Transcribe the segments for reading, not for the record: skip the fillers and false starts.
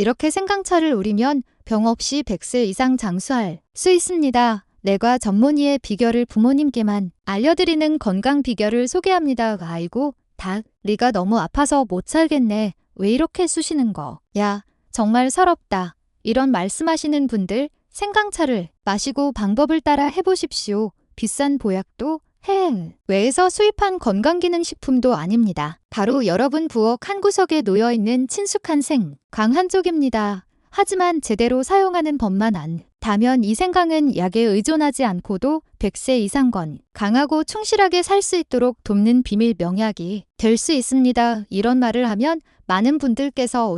이렇게 생강차를 우리면 병 없이 100세 이상 장수할 수 있습니다. 뇌과 전문의의 비결을 부모님께만 알려드리는 건강 비결을 소개합니다. 아이고, 닭, 네가 너무 아파서 못 살겠네. 왜 이렇게 쑤시는 거? 야, 정말 서럽다. 이런 말씀하시는 분들, 생강차를 마시고 방법을 따라 해보십시오. 비싼 보약도 외에서 수입한 건강기능식품도 아닙니다. 바로 여러분 부엌 한 구석에 놓여있는 친숙한 강 한 쪽입니다. 하지만 제대로 사용하는 법만 안다면 이 생강은 약에 의존하지 않고도 100세 이상 강하고 충실하게 살 수 있도록 돕는 비밀 명약이 될 수 있습니다. 이런 말을 하면 많은 분들께서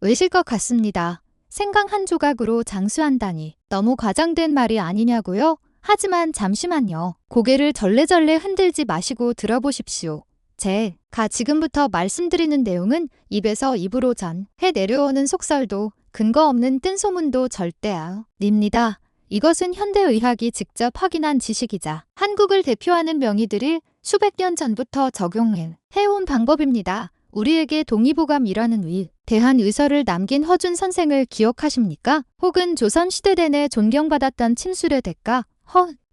웃으실 것 같습니다. 생강 한 조각으로 장수한다니 너무 과장된 말이 아니냐고요? 하지만 잠시만요. 고개를 절레절레 흔들지 마시고 들어보십시오. 제가 지금부터 말씀드리는 내용은 입에서 입으로 전해 내려오는 속설도 근거 없는 뜬소문도 절대 아닙니다. 이것은 현대의학이 직접 확인한 지식이자 한국을 대표하는 명의들이 수백 년 전부터 적용해온 방법입니다. 우리에게 동의보감이라는 위대한 의서를 남긴 허준 선생을 기억하십니까? 혹은 조선시대 내내 존경받았던 침술의 대가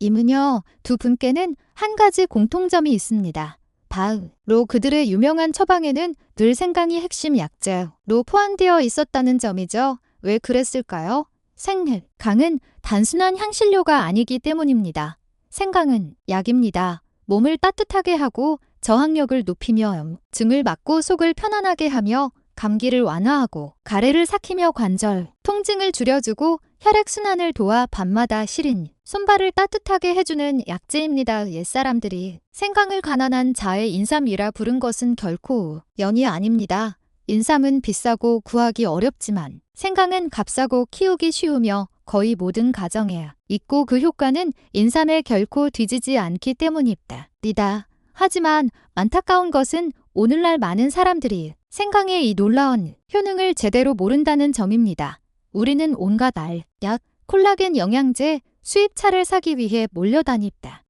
임은요, 두 분께는 한 가지 공통점이 있습니다. 바로 그들의 유명한 처방에는 늘 생강이 핵심 약재로 포함되어 있었다는 점이죠. 왜 그랬을까요? 생강은 단순한 향신료가 아니기 때문입니다. 생강은 약입니다. 몸을 따뜻하게 하고 저항력을 높이며 염증을 막고 속을 편안하게 하며 감기를 완화하고 가래를 삭히며 관절 통증을 줄여주고 혈액순환을 도와 밤마다 시린 손발을 따뜻하게 해주는 약재입니다. 옛사람들이 생강을 가난한 자의 인삼이라 부른 것은 결코 연이 아닙니다. 인삼은 비싸고 구하기 어렵지만 생강은 값싸고 키우기 쉬우며 거의 모든 가정에 있고 그 효과는 인삼에 결코 뒤지지 않기 때문입니다. 하지만 안타까운 것은 오늘날 많은 사람들이 생강의 이 놀라운 효능을 제대로 모른다는 점입니다. 우리는 온갖 약, 콜라겐 영양제, 수입차를 사기 위해 몰려다닙니다.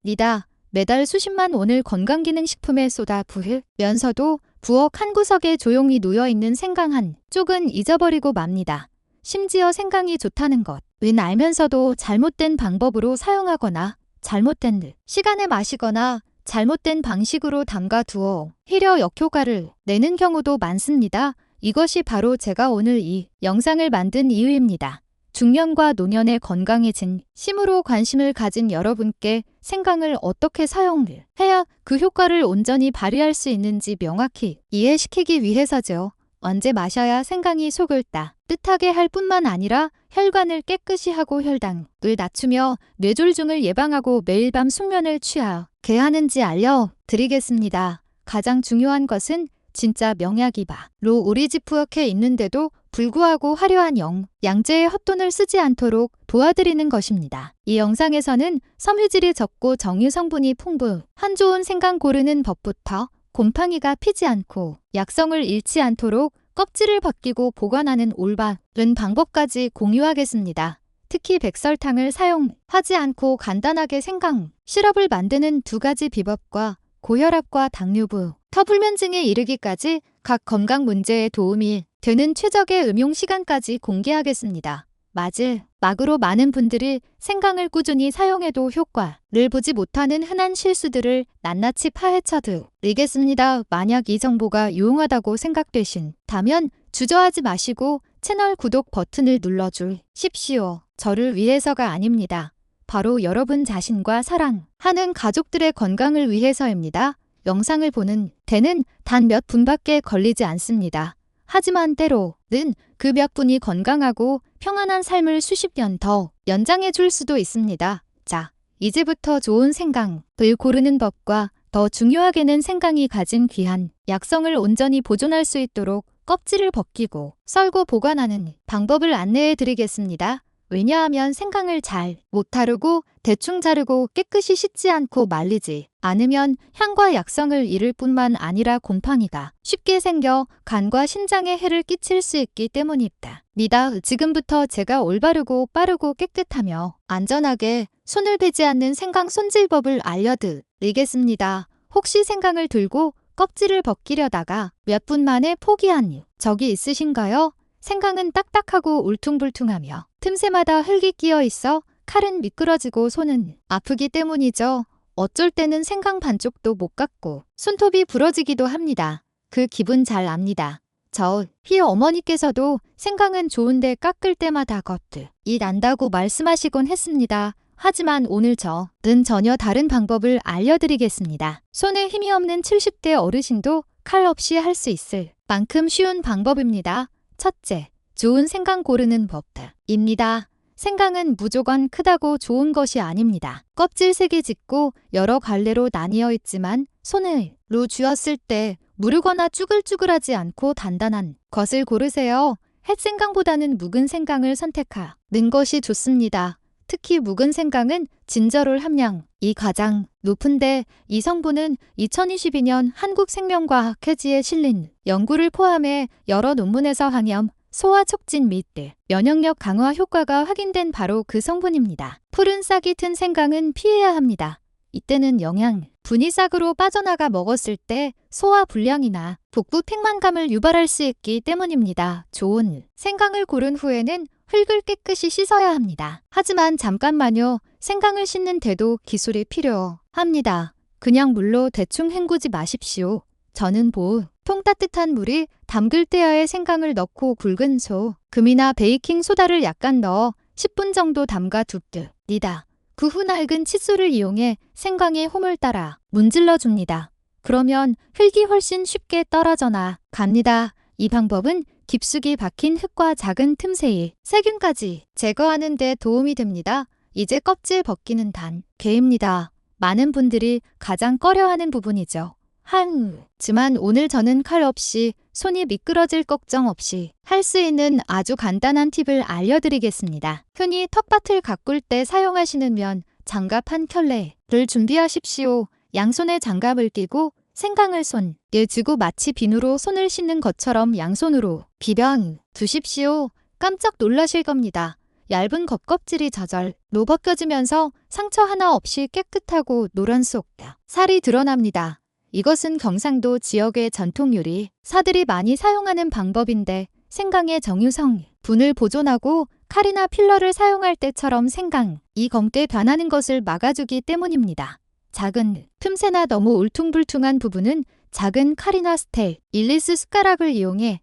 매달 수십만 원을 건강기능식품에 쏟아 부으면서도 부엌 한 구석에 조용히 놓여있는 생강 한 쪽은 잊어버리고 맙니다. 심지어 생강이 좋다는 것은 알면서도 잘못된 방법으로 사용하거나 잘못된 시간에 마시거나 잘못된 방식으로 담가두어 오히려 역효과를 내는 경우도 많습니다. 이것이 바로 제가 오늘 이 영상을 만든 이유입니다. 중년과 노년의 건강에 진심으로 관심을 가진 여러분께 생강을 어떻게 사용해야 그 효과를 온전히 발휘할 수 있는지 명확히 이해시키기 위해서죠. 언제 마셔야 생강이 속을 따뜻하게 할 뿐만 아니라 혈관을 깨끗이 하고 혈당을 낮추며 뇌졸중을 예방하고 매일 밤 숙면을 취하게 하는지 알려드리겠습니다. 가장 중요한 것은 진짜 명약이 바로 우리 집 부엌에 있는데도 불구하고 화려한 양재의 헛돈을 쓰지 않도록 도와드리는 것입니다. 이 영상에서는 섬유질이 적고 정유 성분이 풍부한 좋은 생강 고르는 법부터 곰팡이가 피지 않고 약성을 잃지 않도록 껍질을 벗기고 보관하는 올바른 방법까지 공유하겠습니다. 특히 백설탕을 사용하지 않고 간단하게 생강 시럽을 만드는 두 가지 비법과 고혈압과 당뇨부터 불면증에 이르기까지 각 건강 문제에 도움이 되는 최적의 음용 시간까지 공개하겠습니다. 마지막으로 많은 분들이 생강을 꾸준히 사용해도 효과를 보지 못하는 흔한 실수들을 낱낱이 파헤쳐 드리겠습니다. 만약 이 정보가 유용하다고 생각되신다면 주저하지 마시고 채널 구독 버튼을 눌러주십시오. 저를 위해서가 아닙니다. 바로 여러분 자신과 사랑하는 가족들의 건강을 위해서입니다. 영상을 보는 데는 단 몇 분밖에 걸리지 않습니다. 하지만 때로는 그 몇 분이 건강하고 평안한 삶을 수십 년 더 연장해 줄 수도 있습니다. 자, 이제부터 좋은 생강을 고르는 법과 더 중요하게는 생강이 가진 귀한 약성을 온전히 보존할 수 있도록 껍질을 벗기고 썰고 보관하는 방법을 안내해 드리겠습니다. 왜냐하면 생강을 잘 못 다루고 대충 자르고 깨끗이 씻지 않고 말리지 않으면 향과 약성을 잃을 뿐만 아니라 곰팡이가 쉽게 생겨 간과 신장에 해를 끼칠 수 있기 때문입니다. 지금부터 제가 올바르고 빠르고 깨끗하며 안전하게 손을 대지 않는 생강 손질법을 알려드리겠습니다. 혹시 생강을 들고 껍질을 벗기려다가 몇 분 만에 포기한 적이 있으신가요? 생강은 딱딱하고 울퉁불퉁하며 틈새마다 흙이 끼어 있어 칼은 미끄러지고 손은 아프기 때문이죠. 어쩔 때는 생강 반쪽도 못 깎고 손톱이 부러지기도 합니다. 그 기분 잘 압니다. 저희 어머니께서도 생강은 좋은데 깎을 때마다 이 난다고 말씀하시곤 했습니다. 하지만 오늘 저는 전혀 다른 방법을 알려드리겠습니다. 손에 힘이 없는 70대 어르신도 칼 없이 할 수 있을 만큼 쉬운 방법입니다. 첫째, 좋은 생강 고르는 법입니다. 생강은 무조건 크다고 좋은 것이 아닙니다. 껍질 3개 짚고 여러 갈래로 나뉘어 있지만 손으로 쥐었을 때 무르거나 쭈글쭈글하지 않고 단단한 것을 고르세요. 햇생강보다는 묵은 생강을 선택하는 것이 좋습니다. 특히 묵은 생강은 진저롤 함량이 가장 높은데 이 성분은 2022년 한국생명과학 회지에 실린 연구를 포함해 여러 논문에서 항염, 소화 촉진 및 면역력 강화 효과가 확인된 바로 그 성분입니다. 푸른 싹이 튼 생강은 피해야 합니다. 이때는 영양분이 싹으로 빠져나가 먹었을 때 소화 불량이나 복부 팽만감을 유발할 수 있기 때문입니다. 좋은 생강을 고른 후에는 흙을 깨끗이 씻어야 합니다. 하지만 잠깐만요. 생강을 씻는 데도 기술이 필요합니다. 그냥 물로 대충 헹구지 마십시오. 저는 보통 따뜻한 물이 담글 때야에 생강을 넣고 굵은 소금이나 베이킹 소다를 약간 넣어 10분 정도 담가 둡니다. 그 후 낡은 칫솔을 이용해 생강의 홈을 따라 문질러 줍니다. 그러면 흙이 훨씬 쉽게 떨어져 나갑니다. 이 방법은 깊숙이 박힌 흙과 작은 틈새의 세균까지 제거하는 데 도움이 됩니다. 이제 껍질 벗기는 단계입니다. 많은 분들이 가장 꺼려하는 부분이죠. 하지만 오늘 저는 칼 없이 손이 미끄러질 걱정 없이 할 수 있는 아주 간단한 팁을 알려드리겠습니다. 흔히 텃밭을 가꿀 때 사용하시는 면 장갑 한 켤레를 준비하십시오. 양손에 장갑을 끼고 생강을 손에 쥐고 마치 비누로 손을 씻는 것처럼 양손으로 비벼 두십시오. 깜짝 놀라실 겁니다. 얇은 겉껍질이 저절로 벗겨지면서 상처 하나 없이 깨끗하고 노란 속 살이 드러납니다. 이것은 경상도 지역의 전통 요리사들이 많이 사용하는 방법인데 생강의 정유성분을 보존하고 칼이나 필러를 사용할 때처럼 생강이 검게 변하는 것을 막아주기 때문입니다. 작은 틈새나 너무 울퉁불퉁한 부분은 작은 칼이나 스테인리스 숟가락을 이용해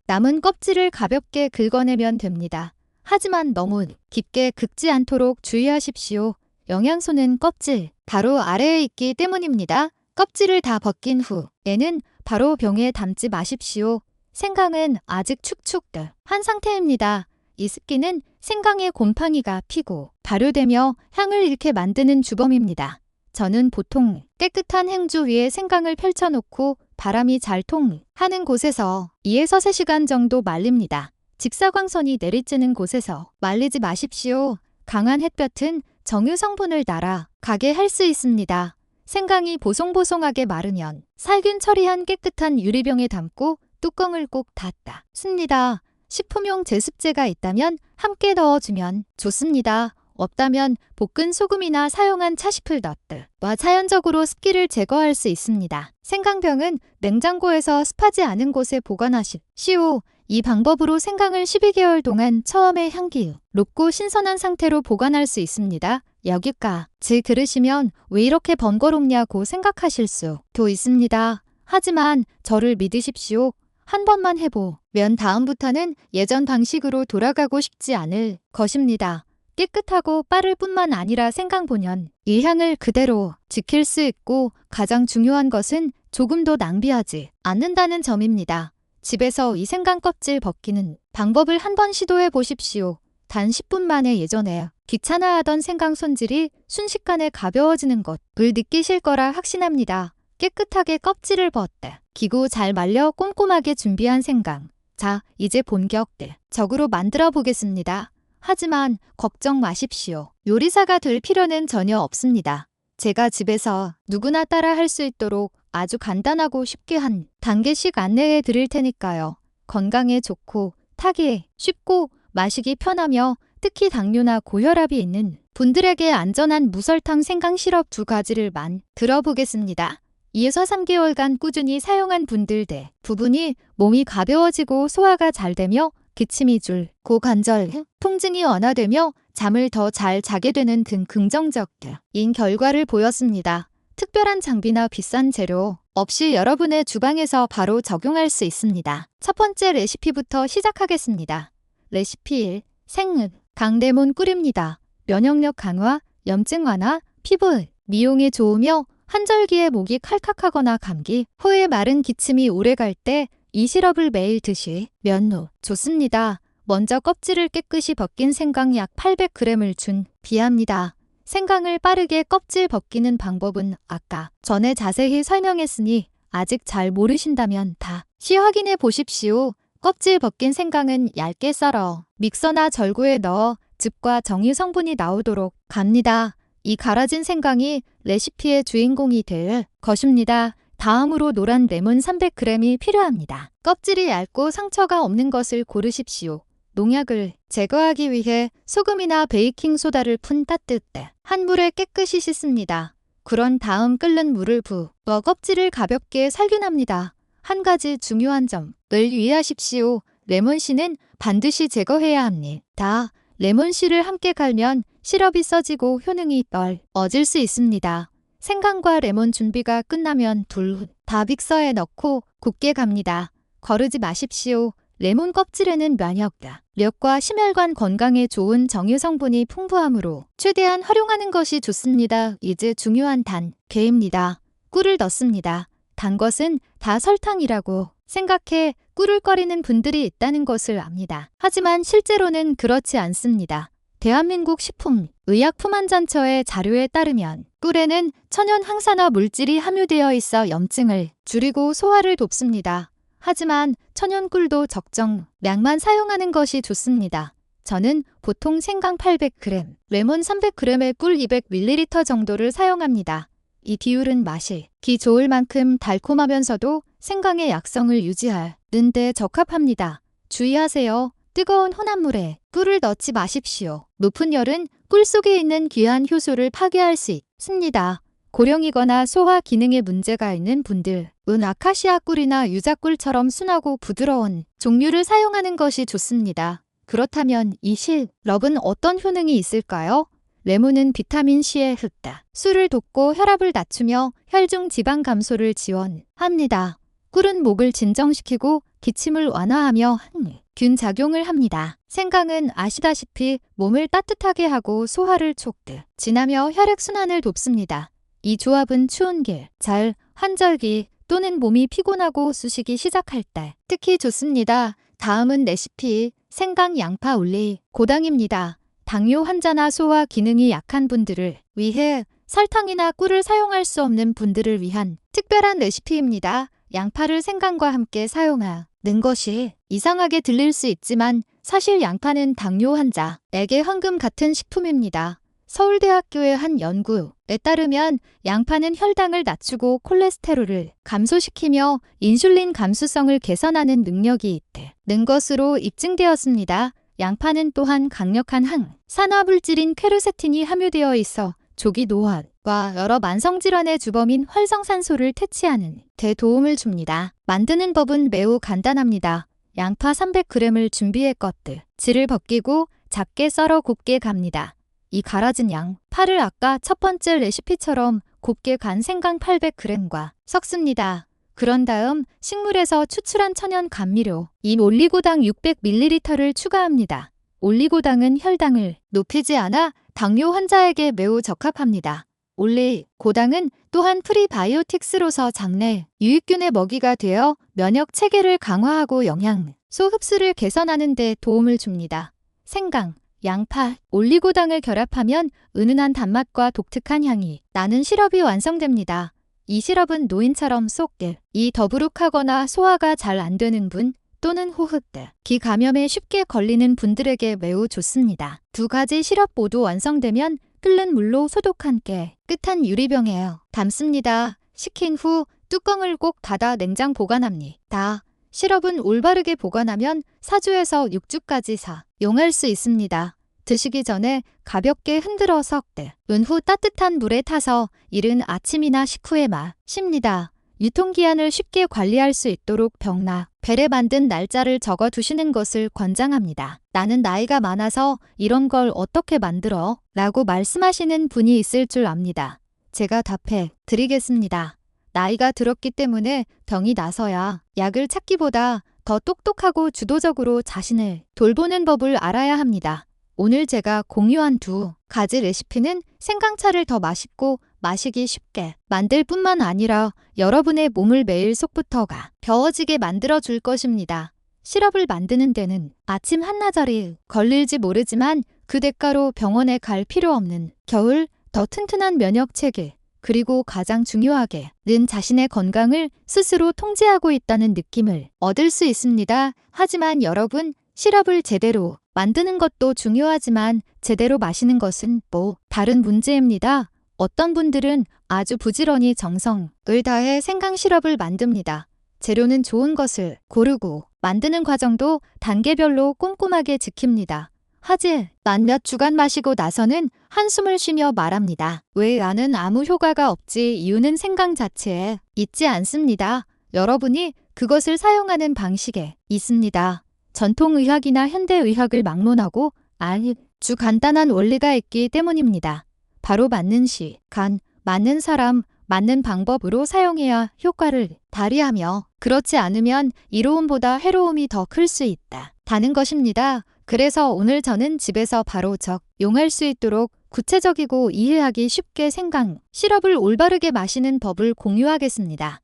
남은 껍질을 가볍게 긁어내면 됩니다. 하지만 너무 깊게 긁지 않도록 주의하십시오. 영양소는 껍질 바로 아래에 있기 때문입니다. 껍질을 다 벗긴 후에는 바로 병에 담지 마십시오. 생강은 아직 축축한 상태입니다. 이 습기는 생강의 곰팡이가 피고 발효되며 향을 잃게 만드는 주범입니다. 저는 보통 깨끗한 행주 위에 생강을 펼쳐놓고 바람이 잘 통하는 곳에서 2에서 3시간 정도 말립니다. 직사광선이 내리쬐는 곳에서 말리지 마십시오. 강한 햇볕은 정유 성분을 날아가게 할 수 있습니다. 생강이 보송보송하게 마르면 살균 처리한 깨끗한 유리병에 담고 뚜껑을 꼭 닫습니다. 식품용 제습제가 있다면 함께 넣어주면 좋습니다. 없다면 볶은 소금이나 사용한 차시풀 넛과 자연적으로 습기를 제거할 수 있습니다. 생강병은 냉장고에서 습하지 않은 곳에 보관하십시오. 이 방법으로 생강을 12개월 동안 처음에 향기롭고 신선한 상태로 보관할 수 있습니다. 여기까지 들으시면 왜 이렇게 번거롭냐고 생각하실 수도 있습니다. 하지만 저를 믿으십시오. 한 번만 해보면 다음부터는 예전 방식으로 돌아가고 싶지 않을 것입니다. 깨끗하고 빠를 뿐만 아니라 생강 본연 이 향을 그대로 지킬 수 있고 가장 중요한 것은 조금도 낭비하지 않는다는 점입니다. 집에서 이 생강 껍질 벗기는 방법을 한번 시도해 보십시오. 단 10분 만에 예전에 귀찮아하던 생강 손질이 순식간에 가벼워지는 것을 느끼실 거라 확신합니다. 깨끗하게 껍질을 벗기고 잘 말려 꼼꼼하게 준비한 생강. 자, 이제 본격적으로 만들어 보겠습니다. 하지만 걱정 마십시오. 요리사가 될 필요는 전혀 없습니다. 제가 집에서 누구나 따라 할 수 있도록 아주 간단하고 쉽게 한 단계씩 안내해 드릴 테니까요. 건강에 좋고 타기 쉽고 마시기 편하며 특히 당뇨나 고혈압이 있는 분들에게 안전한 무설탕 생강 시럽 2가지를 만들어 보겠습니다. 2에서 3개월간 꾸준히 사용한 분들 대부분이 몸이 가벼워지고 소화가 잘 되며 기침이 줄고 관절, 통증이 완화되며 잠을 더 잘 자게 되는 등 긍정적인 결과를 보였습니다. 특별한 장비나 비싼 재료 없이 여러분의 주방에서 바로 적용할 수 있습니다. 첫 번째 레시피부터 시작하겠습니다. 레시피 1. 생은 강레몬 꿀입니다. 면역력 강화, 염증 완화, 피부 미용에 좋으며 환절기에 목이 칼칵하거나 감기, 코에 마른 기침이 오래갈 때 이 시럽을 매일 드시면 좋습니다. 먼저 껍질을 깨끗이 벗긴 생강 약 800g을 준비합니다. 생강을 빠르게 껍질 벗기는 방법은 아까 전에 자세히 설명했으니 아직 잘 모르신다면 다시 확인해 보십시오. 껍질 벗긴 생강은 얇게 썰어 믹서나 절구에 넣어 즙과 정유 성분이 나오도록 갑니다. 이 갈아진 생강이 레시피의 주인공이 될 것입니다. 다음으로 노란 레몬 300g이 필요합니다. 껍질이 얇고 상처가 없는 것을 고르십시오. 농약을 제거하기 위해 소금이나 베이킹소다를 푼 따뜻한 물에 깨끗이 씻습니다. 그런 다음 끓는 물을 부어 껍질을 가볍게 살균합니다. 한 가지 중요한 점을 유의하십시오. 레몬씨는 반드시 제거해야 합니다. 레몬씨를 함께 갈면 시럽이 써지고 효능이 떨어질 수 있습니다. 생강과 레몬 준비가 끝나면 둘 다 믹서에 넣고 곱게 갑니다. 거르지 마십시오. 레몬 껍질에는 면역력과 심혈관 건강에 좋은 정유 성분이 풍부하므로 최대한 활용하는 것이 좋습니다. 이제 중요한 단계입니다. 꿀을 넣습니다. 단 것은 다 설탕이라고 생각해 꿀을 꺼리는 분들이 있다는 것을 압니다. 하지만 실제로는 그렇지 않습니다. 대한민국 식품의약품안전처의 자료에 따르면 꿀에는 천연 항산화 물질이 함유되어 있어 염증을 줄이고 소화를 돕습니다. 하지만 천연꿀도 적정량만 사용하는 것이 좋습니다. 저는 보통 생강 800g, 레몬 300g에 꿀 200ml 정도를 사용합니다. 이 비율은 마시기 좋을 만큼 달콤하면서도 생강의 약성을 유지하는 데 적합합니다. 주의하세요. 뜨거운 혼합물에 꿀을 넣지 마십시오. 높은 열은 꿀 속에 있는 귀한 효소를 파괴할 수 있습니다. 고령이거나 소화 기능에 문제가 있는 분들은 아카시아 꿀이나 유자꿀처럼 순하고 부드러운 종류를 사용하는 것이 좋습니다. 그렇다면 이 시럽은 어떤 효능이 있을까요? 레몬은 비타민C의 흡다, 술을 돋고 혈압을 낮추며 혈중 지방 감소를 지원합니다. 꿀은 목을 진정시키고 기침을 완화하며 균 작용을 합니다. 생강은 아시다시피 몸을 따뜻하게 하고 소화를 촉진하며 혈액순환을 돕습니다. 이 조합은 추운 잘 환절기 또는 몸이 피곤하고 쑤시기 시작할 때 특히 좋습니다. 다음은 레시피 생강 양파 올리 고당입니다. 당뇨 환자나 소화 기능이 약한 분들을 위해 설탕이나 꿀을 사용할 수 없는 분들을 위한 특별한 레시피입니다. 양파를 생강과 함께 사용하는 것이 이상하게 들릴 수 있지만 사실 양파는 당뇨 환자에게 황금 같은 식품입니다. 서울대학교의 한 연구에 따르면 양파는 혈당을 낮추고 콜레스테롤을 감소시키며 인슐린 감수성을 개선하는 능력이 있는 것으로 입증되었습니다. 양파는 또한 강력한 항산화 물질인 퀘르세틴이 함유되어 있어 조기 노화와 여러 만성질환의 주범인 활성산소를 퇴치하는 데 도움을 줍니다. 만드는 법은 매우 간단합니다. 양파 300g을 준비했거든. 질을 벗기고 작게 썰어 곱게 갑니다. 이 갈아진 양파를 아까 첫 번째 레시피처럼 곱게 간 생강 800g과 섞습니다. 그런 다음 식물에서 추출한 천연 감미료 이 올리고당 600ml를 추가합니다. 올리고당은 혈당을 높이지 않아 당뇨 환자에게 매우 적합합니다. 올리고당은 또한 프리바이오틱스로서 장내 유익균의 먹이가 되어 면역 체계를 강화하고 영양소 흡수를 개선하는 데 도움을 줍니다. 생강, 양파, 올리고당을 결합하면 은은한 단맛과 독특한 향이 나는 시럽이 완성됩니다. 이 시럽은 노인처럼 이 더부룩하거나 소화가 잘 안 되는 분 또는 호흡기 감염에 쉽게 걸리는 분들에게 매우 좋습니다. 두 가지 시럽 모두 완성되면 끓는 물로 소독한 깨끗한 유리병에 담습니다. 식힌 후 뚜껑을 꼭 닫아 냉장 보관합니다. 시럽은 올바르게 보관하면 4주에서 6주까지 사용할 수 있습니다. 드시기 전에 가볍게 흔들어 섞은 후 따뜻한 물에 타서 이른 아침이나 식후에 마십니다. 유통기한을 쉽게 관리할 수 있도록 병나 벨에 만든 날짜를 적어 두시는 것을 권장합니다. 나는 나이가 많아서 이런 걸 어떻게 만들어? 라고 말씀하시는 분이 있을 줄 압니다. 제가 답해 드리겠습니다. 나이가 들었기 때문에 병이 나서야 약을 찾기보다 더 똑똑하고 주도적으로 자신을 돌보는 법을 알아야 합니다. 오늘 제가 공유한 2가지 레시피는 생강차를 더 맛있고 마시기 쉽게 만들 뿐만 아니라 여러분의 몸을 매일 속부터가 겨워지게 만들어 줄 것입니다. 시럽을 만드는 데는 아침 한나절이 걸릴지 모르지만 그 대가로 병원에 갈 필요 없는 겨울 더 튼튼한 면역 체계 그리고 가장 중요하게는 자신의 건강을 스스로 통제하고 있다는 느낌을 얻을 수 있습니다. 하지만 여러분, 시럽을 제대로 만드는 것도 중요하지만 제대로 마시는 것은 다른 문제입니다. 어떤 분들은 아주 부지런히 정성을 다해 생강 시럽을 만듭니다. 재료는 좋은 것을 고르고 만드는 과정도 단계별로 꼼꼼하게 지킵니다. 하지만 몇 주간 마시고 나서는 한숨을 쉬며 말합니다. 왜 나는 아무 효과가 없지? 이유는 생강 자체에 있지 않습니다. 여러분이 그것을 사용하는 방식에 있습니다. 전통의학이나 현대의학을 막론하고 아주 간단한 원리가 있기 때문입니다. 바로 맞는 시간, 맞는 사람, 맞는 방법으로 사용해야 효과를 발휘하며 그렇지 않으면 이로움보다 해로움이 더 클 수 있다는 것입니다. 그래서 오늘 저는 집에서 바로 적용할 수 있도록 구체적이고 이해하기 쉽게 생강 시럽을 올바르게 마시는 법을 공유하겠습니다.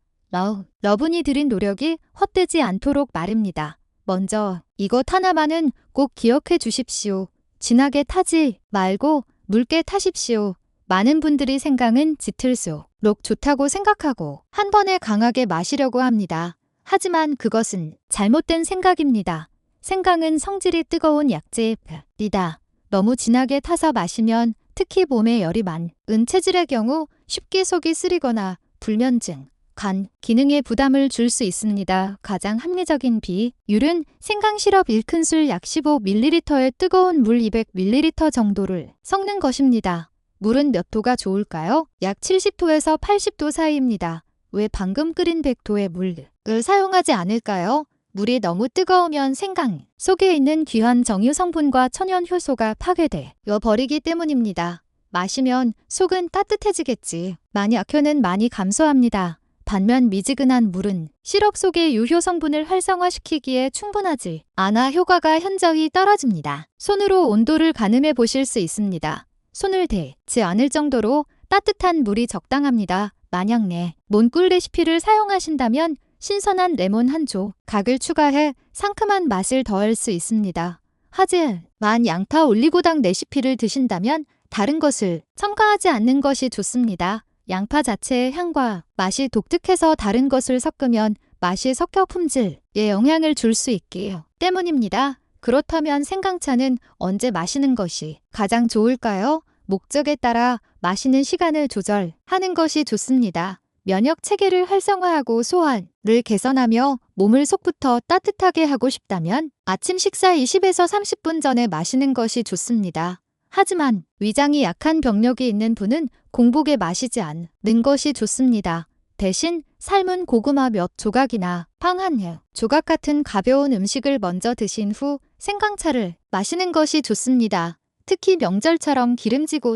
여러분이 들인 노력이 헛되지 않도록 말입니다. 먼저 이것 하나만은 꼭 기억해 주십시오. 진하게 타지 말고 묽게 타십시오. 많은 분들이 생강은 짙을수록 좋다고 생각하고 한 번에 강하게 마시려고 합니다. 하지만 그것은 잘못된 생각입니다. 생강은 성질이 뜨거운 약재이다. 너무 진하게 타서 마시면 특히 몸에 열이 많은 체질의 경우 쉽게 속이 쓰리거나 불면증, 간 기능에 부담을 줄 수 있습니다. 가장 합리적인 비율은 생강 시럽 1큰술 약 15ml에 뜨거운 물 200ml 정도를 섞는 것입니다. 물은 몇 도가 좋을까요? 약 70도에서 80도 사이입니다. 왜 방금 끓인 100도의 물을 사용하지 않을까요? 물이 너무 뜨거우면 생강 속에 있는 귀한 정유 성분과 천연 효소가 파괴되어 버리기 때문입니다. 마시면 속은 따뜻해지겠지. 약효는 많이 감소합니다. 반면 미지근한 물은 시럽 속의 유효 성분을 활성화시키기에 충분하지 않아 효과가 현저히 떨어집니다. 손으로 온도를 가늠해 보실 수 있습니다. 손을 대지 않을 정도로 따뜻한 물이 적당합니다. 만약 몬꿀 레시피를 사용하신다면 신선한 레몬 한 조각을 추가해 상큼한 맛을 더할 수 있습니다. 하지만 양파 올리고당 레시피를 드신다면 다른 것을 첨가하지 않는 것이 좋습니다. 양파 자체의 향과 맛이 독특해서 다른 것을 섞으면 맛이 섞여 품질에 영향을 줄 수 있기 때문입니다. 그렇다면 생강차는 언제 마시는 것이 가장 좋을까요? 목적에 따라 마시는 시간을 조절하는 것이 좋습니다. 면역 체계를 활성화하고 소화를 개선하며 몸을 속부터 따뜻하게 하고 싶다면 아침 식사 20에서 30분 전에 마시는 것이 좋습니다. 하지만 위장이 약한 병력이 있는 분은 공복에 마시지 않는 것이 좋습니다. 대신 삶은 고구마 몇 조각이나 빵 한 조각 같은 가벼운 음식을 먼저 드신 후 생강차를 마시는 것이 좋습니다. 특히 명절처럼 기름지고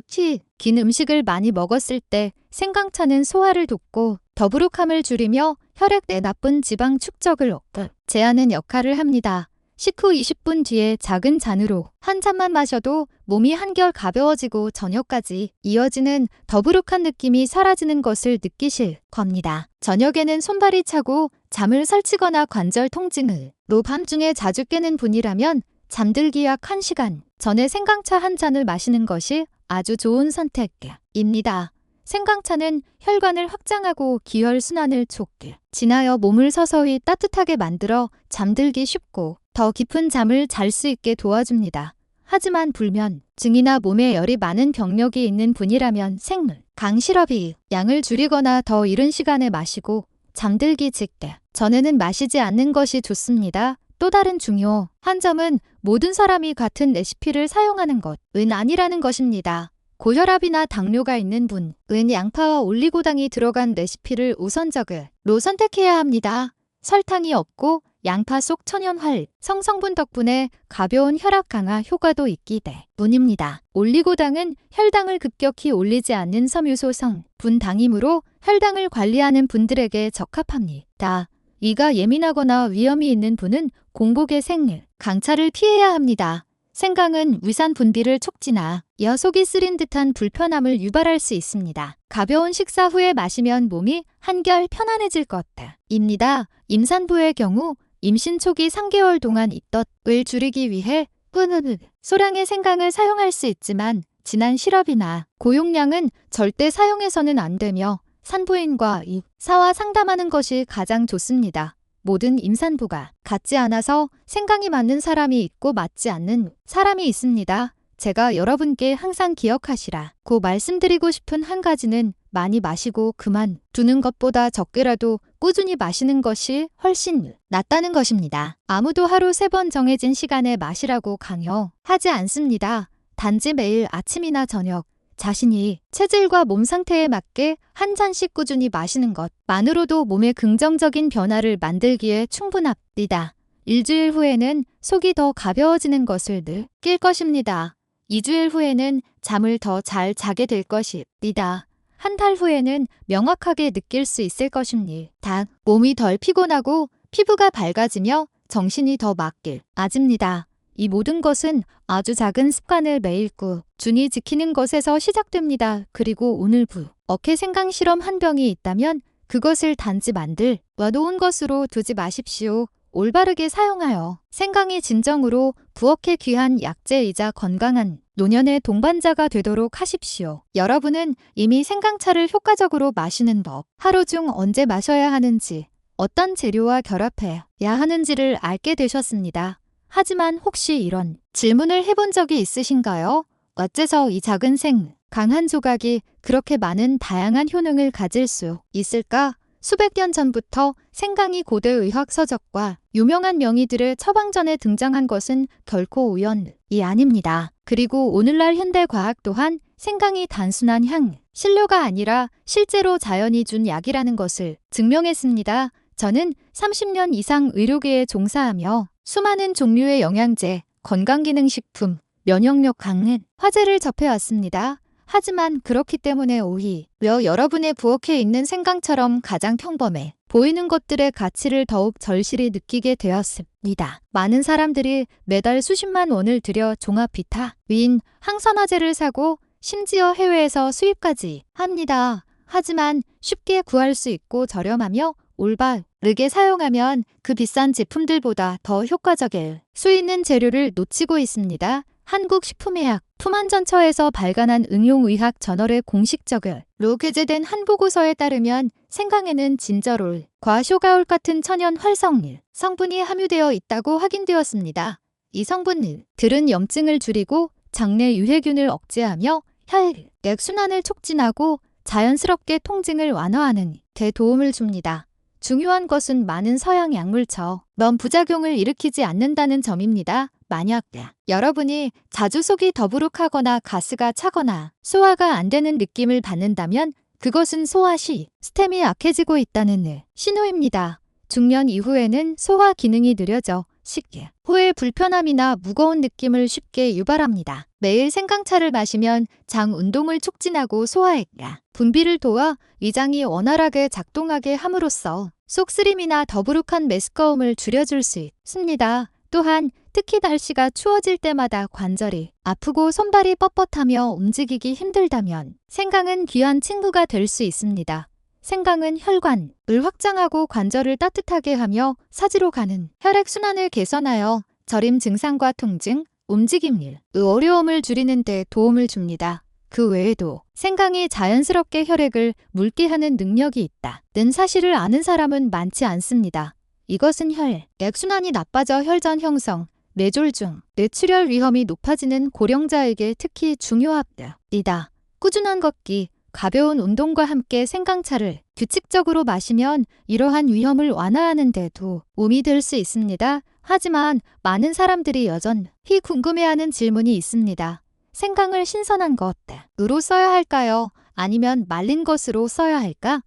긴 음식을 많이 먹었을 때 생강차는 소화를 돕고 더부룩함을 줄이며 혈액 내 나쁜 지방 축적을 제하는 역할을 합니다. 식후 20분 뒤에 작은 잔으로 한 잔만 마셔도 몸이 한결 가벼워지고 저녁까지 이어지는 더부룩한 느낌이 사라지는 것을 느끼실 겁니다. 저녁에는 손발이 차고 잠을 설치거나 관절 통증으로 밤중에 자주 깨는 분이라면 잠들기 약 1시간 전에 생강차 한 잔을 마시는 것이 아주 좋은 선택입니다. 생강차는 혈관을 확장하고 기혈순환을 촉진하여 몸을 서서히 따뜻하게 만들어 잠들기 쉽고 더 깊은 잠을 잘 수 있게 도와줍니다. 하지만 불면증이나 몸에 열이 많은 병력이 있는 분이라면 생강 시럽이 양을 줄이거나 더 이른 시간에 마시고 잠들기 직전에는 마시지 않는 것이 좋습니다. 또 다른 중요한 점은 모든 사람이 같은 레시피를 사용하는 것은 아니라는 것입니다. 고혈압이나 당뇨가 있는 분은 양파와 올리고당이 들어간 레시피를 우선적으로 선택해야 합니다. 설탕이 없고 양파 속 천연 성성분 덕분에 가벼운 혈압 강화 효과도 있기 때문입니다. 올리고당은 혈당을 급격히 올리지 않는 섬유소 성분당이므로 혈당을 관리하는 분들에게 적합합니다. 이가 예민하거나 위험이 있는 분은 공복에 강차를 피해야 합니다. 생강은 위산 분비를 촉진하여 속이 쓰린 듯한 불편함을 유발할 수 있습니다. 가벼운 식사 후에 마시면 몸이 한결 편안해질 것입니다. 임산부의 경우 임신 초기 3개월 동안 이 덫을 줄이기 위해 소량의 생강을 사용할 수 있지만 진한 시럽이나 고용량은 절대 사용해서는 안 되며 산부인과 의사와 상담하는 것이 가장 좋습니다. 모든 임산부가 같지 않아서 생강이 맞는 사람이 있고 맞지 않는 사람이 있습니다. 제가 여러분께 항상 기억하시라고 말씀드리고 싶은 한 가지는 많이 마시고 그만두는 것보다 적게라도 꾸준히 마시는 것이 훨씬 낫다는 것입니다. 아무도 하루 3번 정해진 시간에 마시라고 강요하지 않습니다. 단지 매일 아침이나 저녁 자신이 체질과 몸 상태에 맞게 한 잔씩 꾸준히 마시는 것만으로도 몸에 긍정적인 변화를 만들기에 충분합니다. 일주일 후에는 속이 더 가벼워지는 것을 느낄 것입니다. 2주일 후에는 잠을 더 잘 자게 될 것입니다. 한 달 후에는 명확하게 느낄 수 있을 것입니다. 몸이 덜 피곤하고 피부가 밝아지며 정신이 더 맑아집니다. 이 모든 것은 아주 작은 습관을 매일 꾸준히 지키는 것에서 시작됩니다. 그리고 오늘부 어깨 생강 실험 한 병이 있다면 그것을 단지 만들어 놓은 것으로 두지 마십시오. 올바르게 사용하여 생강이 진정으로 부엌의 귀한 약재이자 건강한 노년의 동반자가 되도록 하십시오. 여러분은 이미 생강차를 효과적으로 마시는 법, 하루 중 언제 마셔야 하는지, 어떤 재료와 결합해야 하는지를 알게 되셨습니다. 하지만 혹시 이런 질문을 해본 적이 있으신가요? 어째서 이 작은 생강 한 조각이 그렇게 많은 다양한 효능을 가질 수 있을까? 수백 년 전부터 생강이 고대 의학 서적과 유명한 명의들의 처방전에 등장한 것은 결코 우연이 아닙니다. 그리고 오늘날 현대 과학 또한 생강이 단순한 신료가 아니라 실제로 자연이 준 약이라는 것을 증명했습니다. 저는 30년 이상 의료계에 종사하며 수많은 종류의 영양제, 건강기능식품, 면역력 강한 화제를 접해왔습니다. 하지만 그렇기 때문에 오히려 여러분의 부엌에 있는 생강처럼 가장 평범해 보이는 것들의 가치를 더욱 절실히 느끼게 되었습니다. 많은 사람들이 매달 수십만 원을 들여 종합 비타민 항산화제를 사고 심지어 해외에서 수입까지 합니다. 하지만 쉽게 구할 수 있고 저렴하며 올바르게 사용하면 그 비싼 제품들보다 더 효과적일 수 있는 재료를 놓치고 있습니다. 한국식품의약 품안전처에서 발간한 응용의학 저널에 공식적으로 게재된 한 보고서에 따르면 생강에는 진저롤과 쇼가올 같은 천연 활성일 성분이 함유되어 있다고 확인되었습니다. 이 성분들은 염증을 줄이고 장내 유해균을 억제하며 혈액순환을 촉진하고 자연스럽게 통증을 완화하는 데 도움을 줍니다. 중요한 것은 많은 서양 약물처럼 부작용을 일으키지 않는다는 점입니다. 만약 여러분이 자주 속이 더부룩하거나 가스가 차거나 소화가 안 되는 느낌을 받는다면 그것은 소화 시스템이 약해지고 있다는 신호입니다. 중년 이후에는 소화 기능이 느려져 식기 후에 불편함이나 무거운 느낌을 쉽게 유발합니다. 매일 생강차를 마시면 장 운동을 촉진하고 소화액 분비를 도와 위장이 원활하게 작동하게 함으로써 속 쓰림이나 더부룩한 메스꺼움을 줄여줄 수 있습니다. 또한 특히 날씨가 추워질 때마다 관절이 아프고 손발이 뻣뻣하며 움직이기 힘들다면 생강은 귀한 친구가 될 수 있습니다. 생강은 혈관을 확장하고 관절을 따뜻하게 하며 사지로 가는 혈액순환을 개선하여 저림 증상과 통증, 움직임의 어려움을 줄이는 데 도움을 줍니다. 그 외에도 생강이 자연스럽게 혈액을 묽게 하는 능력이 있다는 사실을 아는 사람은 많지 않습니다. 이것은 혈액순환이 나빠져 혈전 형성, 뇌졸중, 뇌출혈 위험이 높아지는 고령자에게 특히 중요합니다. 꾸준한 걷기, 가벼운 운동과 함께 생강차를 규칙적으로 마시면 이러한 위험을 완화하는 데도 도움이 될 수 있습니다. 하지만 많은 사람들이 여전히 궁금해하는 질문이 있습니다. 생강을 신선한 것으로 써야 할까요? 아니면 말린 것으로 써야 할까?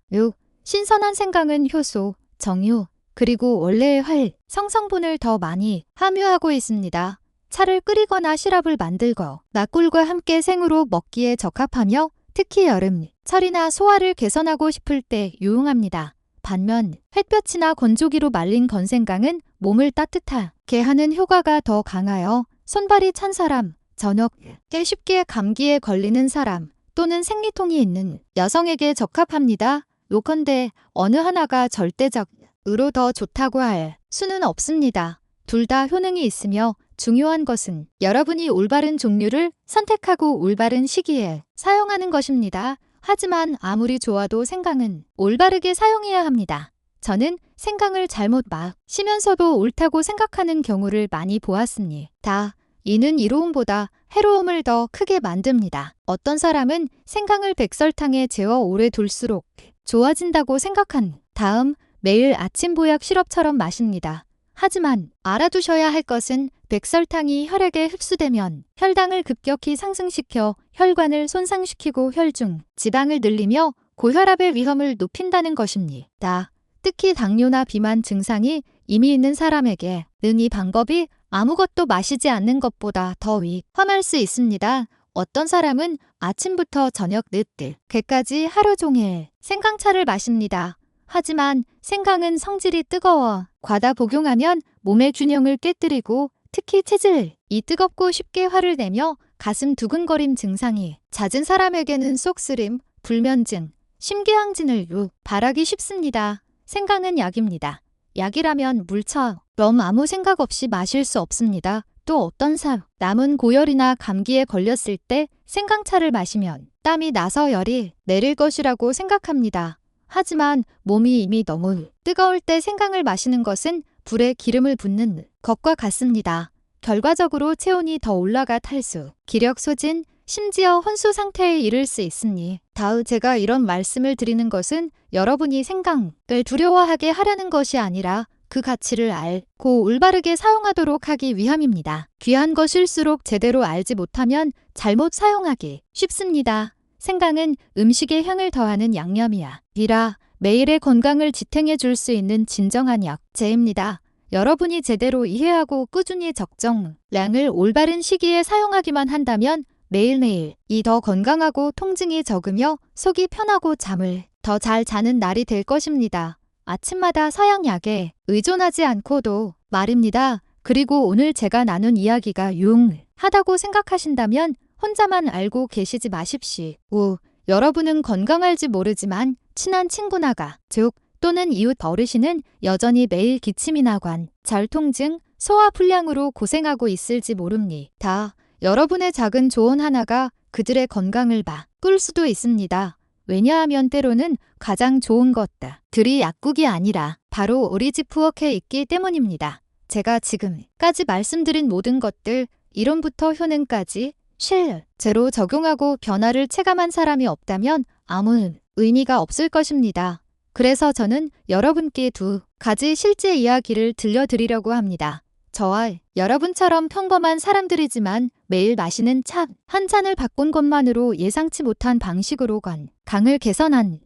신선한 생강은 효소, 정유, 그리고 원래의 성성분을 더 많이 함유하고 있습니다. 차를 끓이거나 시럽을 만들고 막걸과 함께 생으로 먹기에 적합하며 특히 여름, 철이나 소화를 개선하고 싶을 때 유용합니다. 반면 햇볕이나 건조기로 말린 건생강은 몸을 따뜻하게 하는 효과가 더 강하여 손발이 찬 사람, 저녁에 쉽게 감기에 걸리는 사람 또는 생리통이 있는 여성에게 적합합니다. 요컨대 어느 하나가 절대적으로 더 좋다고 할 수는 없습니다. 둘 다 효능이 있으며 중요한 것은 여러분이 올바른 종류를 선택하고 올바른 시기에 사용하는 것입니다. 하지만 아무리 좋아도 생강은 올바르게 사용해야 합니다. 저는 생강을 잘못 마시면서도 옳다고 생각하는 경우를 많이 보았습니다. 이는 이로움보다 해로움을 더 크게 만듭니다. 어떤 사람은 생강을 백설탕에 재워 오래 둘수록 좋아진다고 생각한 다음 매일 아침 보약 시럽처럼 마십니다. 하지만 알아두셔야 할 것은 백설탕이 혈액에 흡수되면 혈당을 급격히 상승시켜 혈관을 손상시키고 혈중 지방을 늘리며 고혈압의 위험을 높인다는 것입니다. 특히 당뇨나 비만 증상이 이미 있는 사람에게는 이 방법이 아무것도 마시지 않는 것보다 더 위험할 수 있습니다. 어떤 사람은 아침부터 저녁 늦게까지 하루 종일 생강차를 마십니다. 하지만 생강은 성질이 뜨거워 과다 복용하면 몸의 균형을 깨뜨리고 특히 체질이 뜨겁고 쉽게 화를 내며 가슴 두근거림 증상이 잦은 사람에게는 속쓰림, 불면증, 심궤항진을 유발하기 쉽습니다. 생강은 약입니다. 약이라면 물처럼 아무 생각 없이 마실 수 없습니다. 또 어떤 사람은 고열이나 감기에 걸렸을 때 생강차를 마시면 땀이 나서 열이 내릴 것이라고 생각합니다. 하지만 몸이 이미 너무 뜨거울 때 생강을 마시는 것은 불에 기름을 붓는 것과 같습니다. 결과적으로 체온이 더 올라가 탈수, 기력 소진, 심지어 혼수 상태에 이를 수 있으니 제가 이런 말씀을 드리는 것은 여러분이 생강을 두려워하게 하려는 것이 아니라 그 가치를 알고 올바르게 사용하도록 하기 위함입니다. 귀한 것일수록 제대로 알지 못하면 잘못 사용하기 쉽습니다. 생강은 음식에 향을 더하는 양념이야. 매일의 건강을 지탱해 줄 수 있는 진정한 약재입니다. 여러분이 제대로 이해하고 꾸준히 적정량을 올바른 시기에 사용하기만 한다면 매일매일이 더 건강하고 통증이 적으며 속이 편하고 잠을 더 잘 자는 날이 될 것입니다. 아침마다 서양약에 의존하지 않고도 말입니다. 그리고 오늘 제가 나눈 이야기가 유용하다고 생각하신다면 혼자만 알고 계시지 마십시오. 여러분은 건강할지 모르지만 친한 친구나 가족 또는 이웃 어르신은 여전히 매일 기침이나 절 통증, 소화 불량으로 고생하고 있을지 모릅니다. 여러분의 작은 조언 하나가 그들의 건강을 바꿀 수도 있습니다. 왜냐하면 때로는 가장 좋은 것들이 약국이 아니라 바로 우리 집 부엌에 있기 때문입니다. 제가 지금까지 말씀드린 모든 것들, 이론부터 효능까지 실제로 적용하고 변화를 체감한 사람이 없다면 아무 의미가 없을 것입니다. 그래서 저는 여러분께 두 가지 실제 이야기를 들려드리려고 합니다. 저와 여러분처럼 평범한 사람들이지만 매일 마시는 차 한 잔을 바꾼 것만으로 예상치 못한 방식으로 건강을 개선한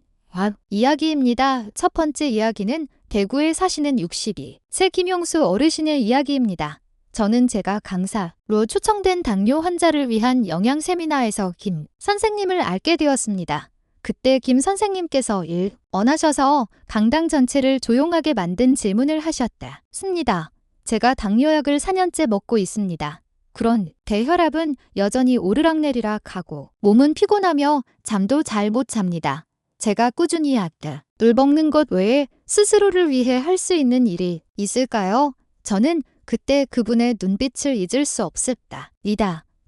이야기입니다. 첫 번째 이야기는 대구에 사시는 62세 김용수 어르신의 이야기입니다. 저는 제가 강사로 초청된 당뇨 환자를 위한 영양 세미나에서 김 선생님을 알게 되었습니다. 그때 김 선생님께서 원하셔서 강당 전체를 조용하게 만든 질문을 하셨습니다. 제가 당뇨약을 4년째 먹고 있습니다. 그런데 혈압은 여전히 오르락내리락 하고 몸은 피곤하며 잠도 잘 못 잡니다. 제가 꾸준히 약을 먹는 것 외에 스스로를 위해 할 수 있는 일이 있을까요? 저는 그때 그분의 눈빛을 잊을 수 없습니다.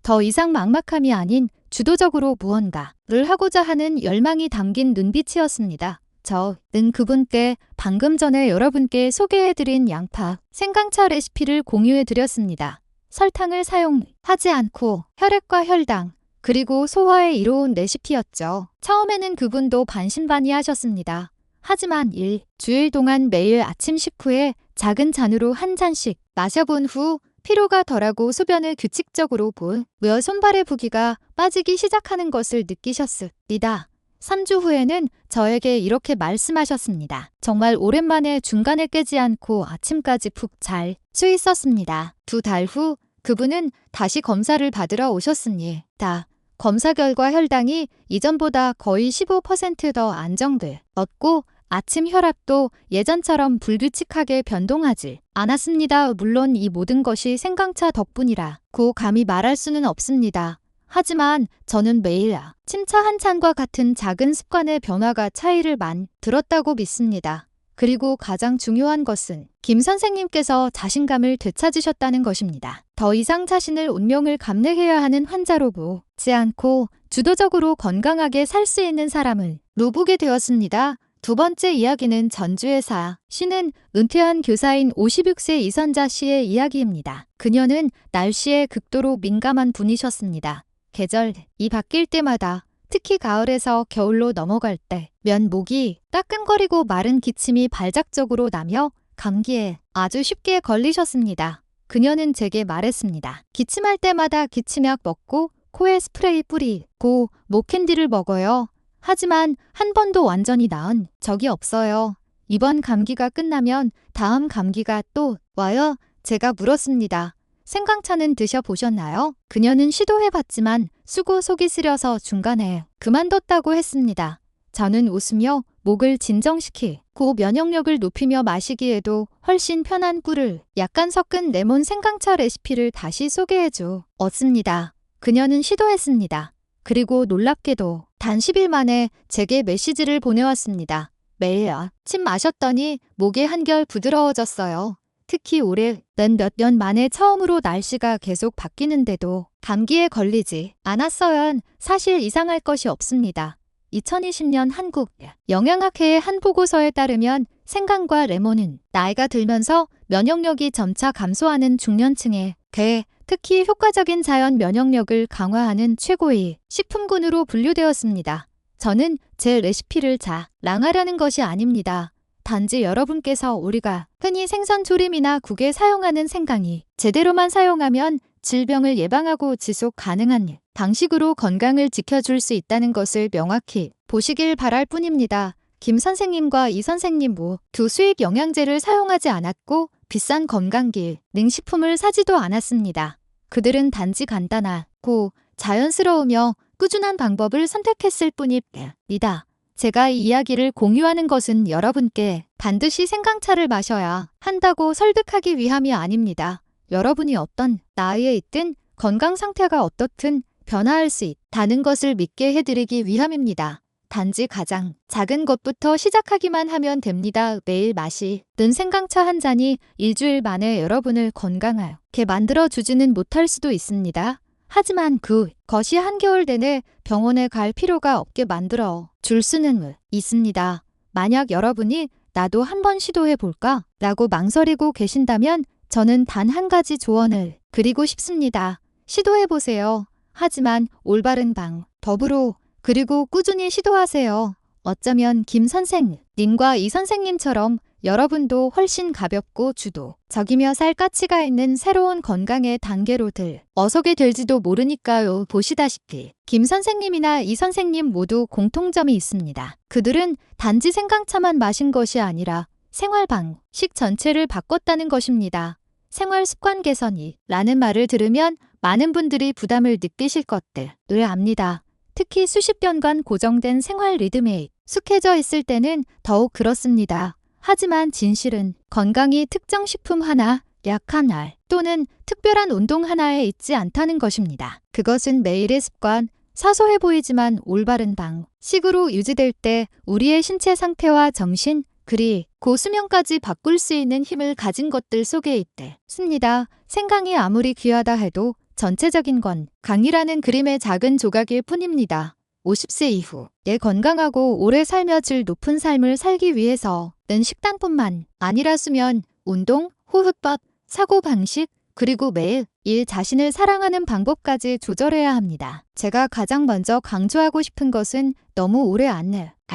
더 이상 막막함이 아닌 주도적으로 무언가를 하고자 하는 열망이 담긴 눈빛이었습니다. 저는 그분께 방금 전에 여러분께 소개해드린 양파, 생강차 레시피를 공유해드렸습니다. 설탕을 사용하지 않고 혈액과 혈당, 그리고 소화에 이로운 레시피였죠. 처음에는 그분도 반신반의하셨습니다. 하지만 일주일 동안 매일 아침 식후에 작은 잔으로 한 잔씩 마셔본 후 피로가 덜하고 소변을 규칙적으로 보며 손발의 부기가 빠지기 시작하는 것을 느끼셨습니다. 3주 후에는 저에게 이렇게 말씀하셨습니다. 정말 오랜만에 중간에 깨지 않고 아침까지 푹 잘 수 있었습니다. 2달 후 그분은 다시 검사를 받으러 오셨습니다. 검사 결과 혈당이 이전보다 거의 15% 더 안정되었고 아침 혈압도 예전처럼 불규칙하게 변동하지 않았습니다. 물론 이 모든 것이 생강차 덕분이라고 감히 말할 수는 없습니다. 하지만 저는 매일 침차 한 잔과 같은 작은 습관의 변화가 차이를 만들었다고 믿습니다. 그리고 가장 중요한 것은 김 선생님께서 자신감을 되찾으셨다는 것입니다. 더 이상 자신을 운명을 감내해야 하는 환자로 보지 않고 주도적으로 건강하게 살 수 있는 사람을 보게 되었습니다. 두 번째 이야기는 전주에서 씨는 은퇴한 교사인 56세 이선자 씨의 이야기입니다. 그녀는 날씨에 극도로 민감한 분이셨습니다. 계절이 바뀔 때마다 특히 가을에서 겨울로 넘어갈 때 면목이 따끔거리고 마른 기침이 발작적으로 나며 감기에 아주 쉽게 걸리셨습니다. 그녀는 제게 말했습니다. 기침할 때마다 기침약 먹고 코에 스프레이 뿌리고 목캔디를 먹어요. 하지만 한 번도 완전히 나은 적이 없어요. 이번 감기가 끝나면 다음 감기가 또 와요? 제가 물었습니다. 생강차는 드셔보셨나요? 그녀는 시도해봤지만 수고 속이 쓰려서 중간에 그만뒀다고 했습니다. 저는 웃으며 목을 진정시키고 면역력을 높이며 마시기에도 훨씬 편한 꿀을 약간 섞은 레몬 생강차 레시피를 다시 소개해주었습니다. 그녀는 시도했습니다. 그리고 놀랍게도 단 10일 만에 제게 메시지를 보내왔습니다. 매일 침 마셨더니 목이 한결 부드러워졌어요. 특히 올해는 몇 년 만에 처음으로 날씨가 계속 바뀌는데도 감기에 걸리지 않았어요. 사실 이상할 것이 없습니다. 2020년 한국 영양학회의 한 보고서에 따르면 생강과 레몬은 나이가 들면서 면역력이 점차 감소하는 중년층에게 특히 효과적인 자연 면역력을 강화하는 최고의 식품군으로 분류되었습니다. 저는 제 레시피를 자랑하려는 것이 아닙니다. 단지 여러분께서 우리가 흔히 생선 조림이나 국에 사용하는 생강이 제대로만 사용하면 질병을 예방하고 지속 가능한 방식으로 건강을 지켜줄 수 있다는 것을 명확히 보시길 바랄 뿐입니다. 김 선생님과 이 선생님 모두 수입 영양제를 사용하지 않았고 비싼 건강기능 식품을 사지도 않았습니다. 그들은 단지 간단하고 자연스러우며 꾸준한 방법을 선택했을 뿐입니다. 제가 이 이야기를 공유하는 것은 여러분께 반드시 생강차를 마셔야 한다고 설득하기 위함이 아닙니다. 여러분이 어떤 나이에 있든 건강 상태가 어떻든 변화할 수 있다는 것을 믿게 해드리기 위함입니다. 단지 가장 작은 것부터 시작하기만 하면 됩니다. 매일 마시는 생강차 한 잔이 일주일 만에 여러분을 건강하게 만들어주지는 못할 수도 있습니다. 하지만 그것이 한겨울 내내 병원에 갈 필요가 없게 만들어 줄 수는 있습니다. 만약 여러분이 나도 한번 시도해볼까? 라고 망설이고 계신다면 저는 단 한 가지 조언을 드리고 싶습니다. 시도해보세요. 하지만 올바른 방법으로 그리고 꾸준히 시도하세요. 어쩌면 김 선생님과 이 선생님처럼 여러분도 훨씬 가볍고 주도적이며 살 가치가 있는 새로운 건강의 단계로 어서게 될지도 모르니까요. 보시다시피 김 선생님이나 이 선생님 모두 공통점이 있습니다. 그들은 단지 생강차만 마신 것이 아니라 생활 방식 전체를 바꿨다는 것입니다. 생활 습관 개선이라는 말을 들으면 많은 분들이 부담을 느끼실 것들을 압니다. 특히 수십 년간 고정된 생활 리듬에 익숙해져 있을 때는 더욱 그렇습니다. 하지만 진실은 건강이 특정 식품 하나, 약 하나 또는 특별한 운동 하나에 있지 않다는 것입니다. 그것은 매일의 습관, 사소해 보이지만 올바른 방식으로 유지될 때 우리의 신체 상태와 정신, 그리고 수명까지 바꿀 수 있는 힘을 가진 것들 속에 있습니다. 생강이 아무리 귀하다 해도 전체적인 건강이라는 그림의 작은 조각일 뿐입니다. 50세 이후에 건강하고 오래 살며 질 높은 삶을 살기 위해서는 식단뿐만 아니라 수면, 운동, 호흡법, 사고방식, 그리고 매일 자신을 사랑하는 방법까지 조절해야 합니다. 제가 가장 먼저 강조하고 싶은 것은 너무 오래 안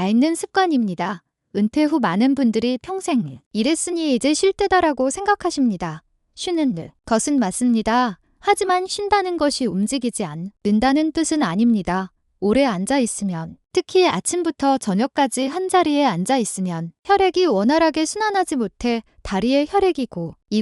있는 습관입니다. 은퇴 후 많은 분들이 평생 일했으니 이제 쉴 때다라고 생각하십니다. 쉬는 것은 맞습니다. 하지만 쉰다는 것이 움직이지 않는다는 뜻은 아닙니다. 오래 앉아 있으면, 특히 아침부터 저녁까지 한자리에 앉아 있으면 혈액이 원활하게 순환하지 못해 다리에 혈액이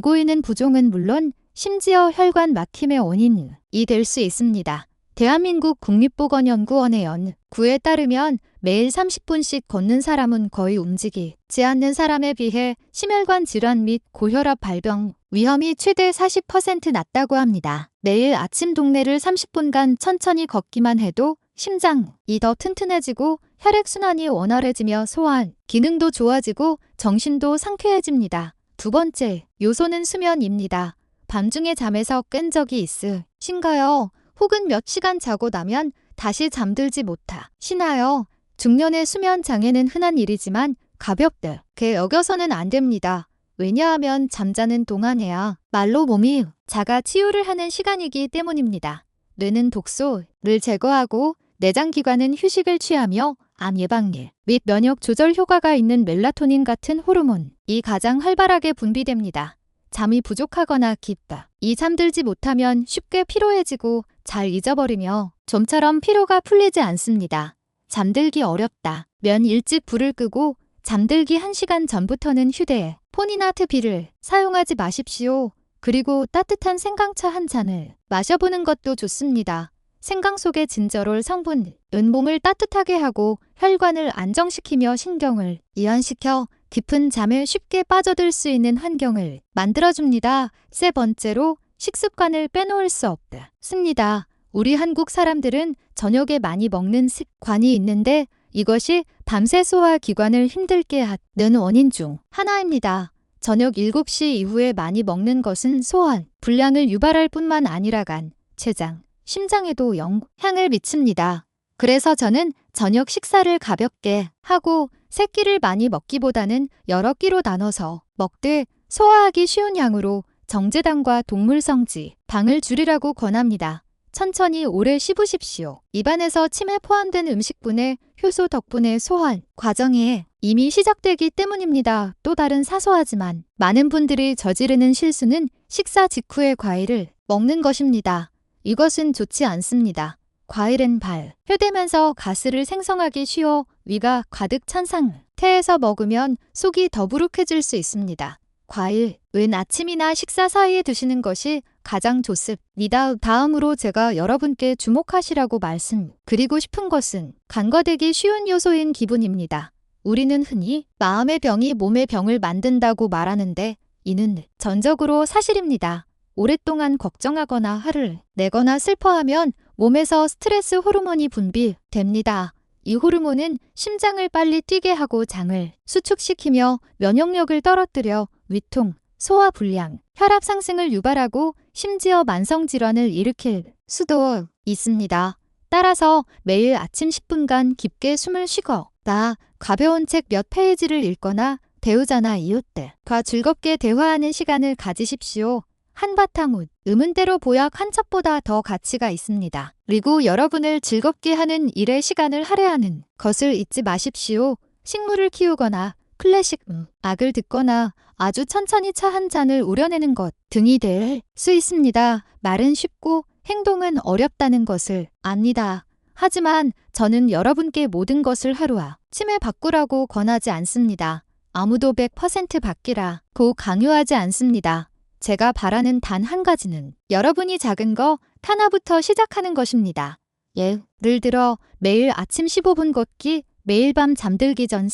고이는 부종은 물론 심지어 혈관 막힘의 원인이 될 수 있습니다. 대한민국 국립보건연구원의 연구에 따르면 매일 30분씩 걷는 사람은 거의 움직이지 않는 사람에 비해 심혈관 질환 및 고혈압 발병 위험이 최대 40% 낮다고 합니다. 매일 아침 동네를 30분간 천천히 걷기만 해도 심장이 더 튼튼해지고 혈액순환이 원활해지며 소화 기능도 좋아지고 정신도 상쾌해집니다. 두 번째 요소는 수면입니다. 밤중에 잠에서 깬 적이 있으신가요? 혹은 몇 시간 자고 나면 다시 잠들지 못하시나요? 중년의 수면 장애는 흔한 일이지만 가볍게 여겨서는 안 됩니다. 왜냐하면 잠자는 동안에야 말로 몸이 자가 치유를 하는 시간이기 때문입니다. 뇌는 독소를 제거하고 내장기관은 휴식을 취하며 암 예방에 및 면역 조절 효과가 있는 멜라토닌 같은 호르몬이 가장 활발하게 분비됩니다. 잠이 부족하거나 깊이 잠들지 못하면 쉽게 피로해지고 잘 잊어버리며 좀처럼 피로가 풀리지 않습니다. 잠들기 어렵다면 일찍 불을 끄고 잠들기 1시간 전부터는 휴대폰이나 TV를 사용하지 마십시오. 그리고 따뜻한 생강차 한 잔을 마셔보는 것도 좋습니다. 생강 속의 진저롤 성분은 몸을 따뜻하게 하고 혈관을 안정시키며 신경을 이완시켜 깊은 잠에 쉽게 빠져들 수 있는 환경을 만들어줍니다. 세 번째로 식습관을 빼놓을 수 없습니다. 우리 한국 사람들은 저녁에 많이 먹는 습관이 있는데 이것이 밤새 소화기관을 힘들게 하는 원인 중 하나입니다. 저녁 7시 이후에 많이 먹는 것은 소화 불량을 유발할 뿐만 아니라 간, 췌장, 심장에도 영향을 미칩니다. 그래서 저는 저녁 식사를 가볍게 하고 세 끼를 많이 먹기보다는 여러 끼로 나눠서 먹되 소화하기 쉬운 양으로 정제당과 동물성지, 당을 줄이라고 권합니다. 천천히 오래 씹으십시오. 입안에서 침에 포함된 음식분의 효소 덕분에 소화 과정이 이미 시작되기 때문입니다. 또 다른 사소하지만 많은 분들이 저지르는 실수는 식사 직후에 과일을 먹는 것입니다. 이것은 좋지 않습니다. 과일은 발효되면서 가스를 생성하기 쉬워 위가 가득 찬 상태에서 먹으면 속이 더부룩해질 수 있습니다. 과일은 아침이나 식사 사이에 드시는 것이 가장 좋습니다. 다음으로 제가 여러분께 주목하시라고 말씀드리고 싶은 것은 간과되기 쉬운 요소인 기분입니다. 우리는 흔히 마음의 병이 몸의 병을 만든다고 말하는데 이는 전적으로 사실입니다. 오랫동안 걱정하거나 화를 내거나 슬퍼하면 몸에서 스트레스 호르몬이 분비됩니다. 이 호르몬은 심장을 빨리 뛰게 하고 장을 수축시키며 면역력을 떨어뜨려 위통, 소화 불량, 혈압 상승을 유발하고 심지어 만성질환을 일으킬 수도 있습니다. 따라서 매일 아침 10분간 깊게 숨을 쉬거나 가벼운 책 몇 페이지를 읽거나 배우자나 이웃들과 즐겁게 대화하는 시간을 가지십시오. 한바탕 웃, 음은대로 보약 한 첩보다 더 가치가 있습니다. 그리고 여러분을 즐겁게 하는 일에 시간을 할애하는 것을 잊지 마십시오. 식물을 키우거나 클래식 음악을 듣거나 아주 천천히 차 한 잔을 우려내는 것 등이 될 수 있습니다. 말은 쉽고 행동은 어렵다는 것을 압니다. 하지만 저는 여러분께 모든 것을 하루아침에 바꾸라고 권하지 않습니다. 아무도 100% 바뀌라고 강요하지 않습니다. 제가 바라는 단 한 가지는 여러분이 작은 거 하나부터 시작하는 것입니다. 예를 들어 매일 아침 15분 걷기, 매일 밤 잠들기 전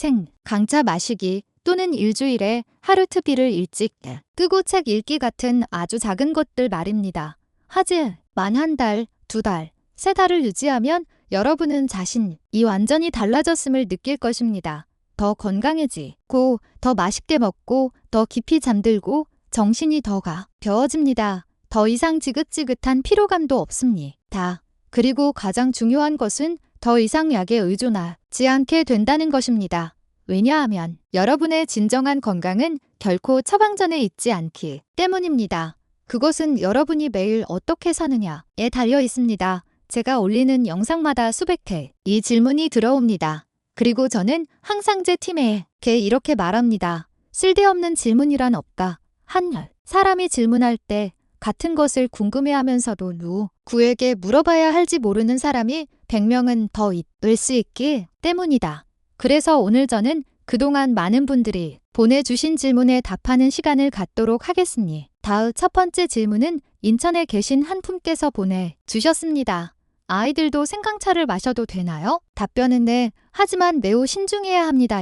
강차 마시기 또는 일주일에 하루 TV를 일찍 끄고 책 읽기 같은 아주 작은 것들 말입니다. 하지만 한 달, 2달, 3달을 유지하면 여러분은 자신이 완전히 달라졌음을 느낄 것입니다. 더 건강해지고 더 맛있게 먹고 더 깊이 잠들고 정신이 더 가벼워집니다. 더 이상 지긋지긋한 피로감도 없습니다. 그리고 가장 중요한 것은 더 이상 약에 의존하지 않게 된다는 것입니다. 왜냐하면 여러분의 진정한 건강은 결코 처방전에 있지 않기 때문입니다. 그것은 여러분이 매일 어떻게 사느냐에 달려 있습니다. 제가 올리는 영상마다 수백 회 이 질문이 들어옵니다. 그리고 저는 항상 제 팀에게 이렇게 말합니다. 쓸데없는 질문이란 없다. 사람이 질문할 때 같은 것을 궁금해하면서도 누구에게 물어봐야 할지 모르는 사람이 100명은 더 있을 수 있기 때문이다. 그래서 오늘 저는 그동안 많은 분들이 보내주신 질문에 답하는 시간을 갖도록 하겠습니다. 다음 첫 번째 질문은 인천에 계신 한 분께서 보내주셨습니다. 아이들도 생강차를 마셔도 되나요? 답변은 네, 하지만 매우 신중해야 합니다.